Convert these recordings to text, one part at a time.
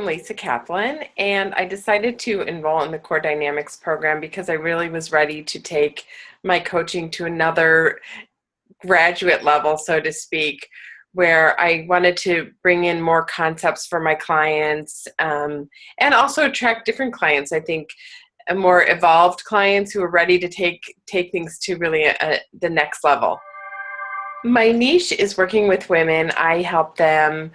I'm Lisa Kaplin, and I decided to enroll in the COR Dynamics program because I really was ready to take my coaching to another graduate level, so to speak, where I wanted to bring in more concepts for my clients, and also attract different clients. I think more evolved clients who are ready to take things to really the next level. My niche is working with women. I help them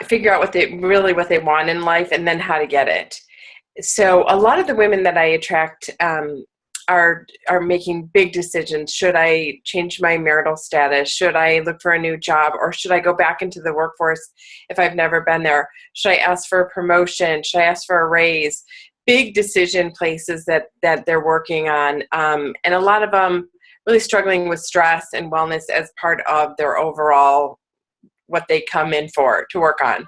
figure out what they want in life and then how to get it. So a lot of the women that I attract are making big decisions. Should I change my marital status? Should I look for a new job? Or should I go back into the workforce if I've never been there? Should I ask for a promotion? Should I ask for a raise? Big decision places that they're working on. And a lot of them really struggling with stress and wellness as part of their overall what they come in for to work on.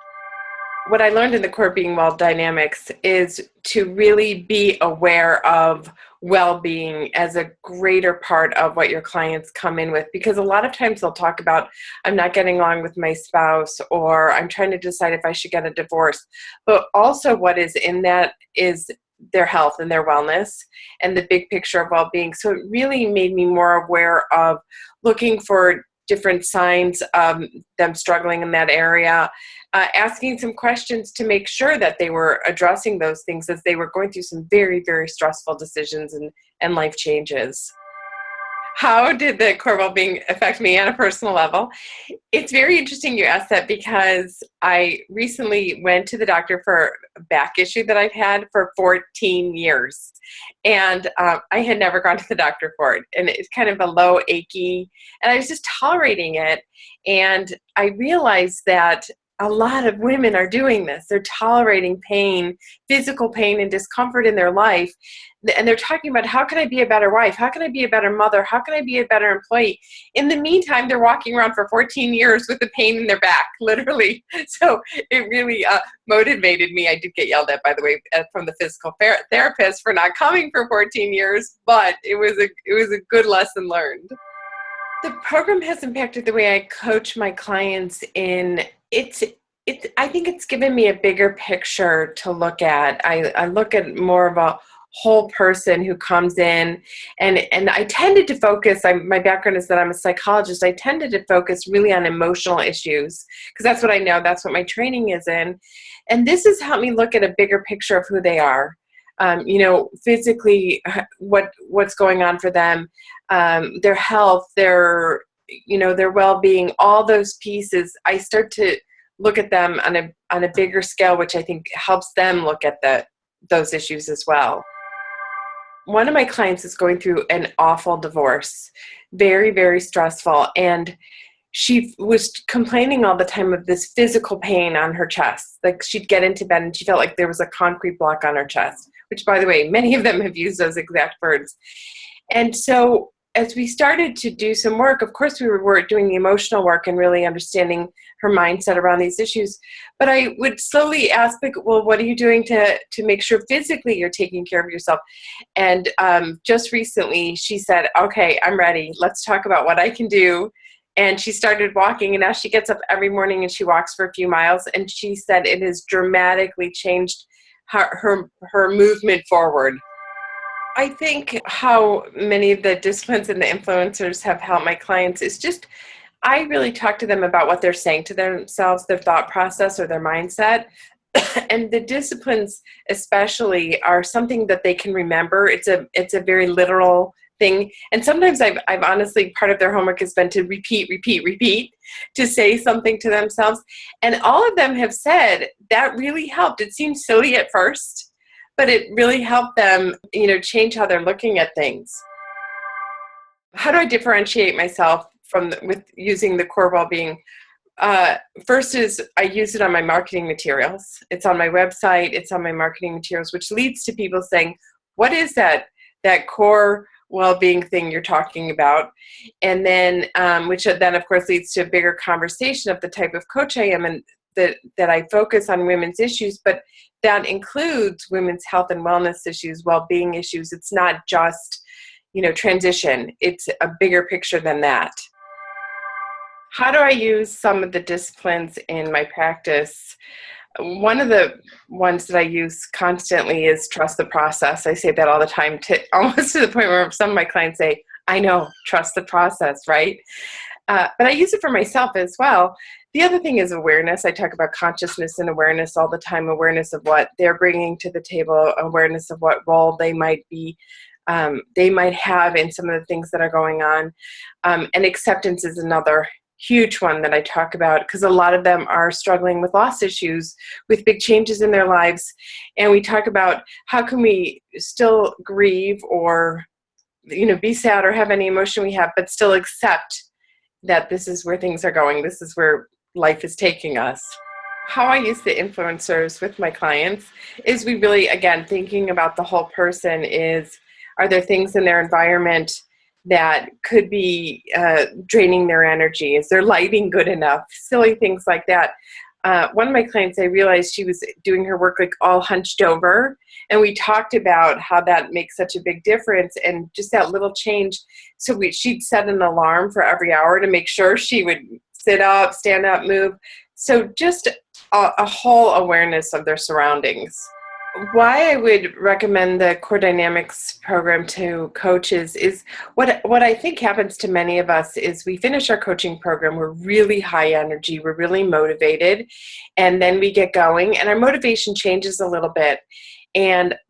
What I learned in the COR Being Well Dynamics is to really be aware of well-being as a greater part of what your clients come in with, because a lot of times they'll talk about, I'm not getting along with my spouse, or I'm trying to decide if I should get a divorce. But also what is in that is their health and their wellness and the big picture of well-being. So it really made me more aware of looking for different signs of them struggling in that area, asking some questions to make sure that they were addressing those things as they were going through some very, very stressful decisions and life changes. How did the COR Wellbeing affect me on a personal level? It's very interesting you asked that, because I recently went to the doctor for a back issue that I've had for 14 years. And I had never gone to the doctor for it. And it's kind of a low, achy, and I was just tolerating it. And I realized that a lot of women are doing this. They're tolerating pain, physical pain and discomfort in their life. And they're talking about, how can I be a better wife? How can I be a better mother? How can I be a better employee? In the meantime, they're walking around for 14 years with the pain in their back, literally. So it really motivated me. I did get yelled at, by the way, from the physical therapist for not coming for 14 years, but it was a good lesson learned. The program has impacted the way I coach my clients I think it's given me a bigger picture to look at. I look at more of a whole person who comes in, and I tended to focus, my background is that I'm a psychologist. I tended to focus really on emotional issues because that's what I know, that's what my training is in. And this has helped me look at a bigger picture of who they are. Physically, what's going on for them, their health, their well-being, all those pieces. I start to look at them on a bigger scale, which I think helps them look at those issues as well. One of my clients is going through an awful divorce, very, very stressful, and she was complaining all the time of this physical pain on her chest. Like, she'd get into bed and she felt like there was a concrete block on her chest, which, by the way, many of them have used those exact words. And so as we started to do some work, of course we were doing the emotional work and really understanding her mindset around these issues. But I would slowly ask, well, what are you doing to make sure physically you're taking care of yourself? And just recently she said, okay, I'm ready. Let's talk about what I can do. And she started walking, and now she gets up every morning and she walks for a few miles. And she said it has dramatically changed her movement forward. I think how many of the disciplines and the influencers have helped my clients is just, I really talk to them about what they're saying to themselves, their thought process or their mindset. And the disciplines especially are something that they can remember. It's a very literal thing. And sometimes I've honestly, part of their homework has been to repeat, to say something to themselves. And all of them have said that really helped. It seemed silly at first, but it really helped them, change how they're looking at things. How do I differentiate myself with using the COR Wellbeing? First is I use it on my marketing materials. It's on my website. It's on my marketing materials, which leads to people saying, what is that COR Wellbeing thing you're talking about? And then, which then of course leads to a bigger conversation of the type of coach I am, and that I focus on women's issues, but that includes women's health and wellness issues, well-being issues. It's not just, transition. It's a bigger picture than that. How do I use some of the disciplines in my practice? One of the ones that I use constantly is trust the process. I say that all the time, to almost to the point where some of my clients say, I know, trust the process, right? But I use it for myself as well. The other thing is awareness. I talk about consciousness and awareness all the time, awareness of what they're bringing to the table, awareness of what role they might be, they might have in some of the things that are going on. And acceptance is another huge one that I talk about, because a lot of them are struggling with loss issues, with big changes in their lives. And we talk about how can we still grieve or, be sad or have any emotion we have, but still accept that this is where things are going. This is where life is taking us. How I use the influencers with my clients is we really, again, thinking about the whole person is, are there things in their environment that could be draining their energy? Is their lighting good enough? Silly things like that. One of my clients, I realized she was doing her work like all hunched over, and we talked about how that makes such a big difference and just that little change. So she'd set an alarm for every hour to make sure she would sit up, stand up, move. So just a whole awareness of their surroundings. Why I would recommend the COR Dynamics program to coaches is what I think happens to many of us is we finish our coaching program, we're really high energy, we're really motivated, and then we get going and our motivation changes a little bit.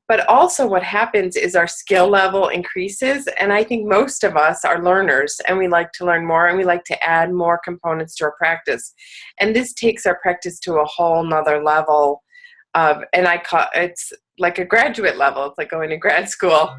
But also what happens is our skill level increases, and I think most of us are learners and we like to learn more and we like to add more components to our practice. And this takes our practice to a whole nother level. And it's like a graduate level. It's like going to grad school.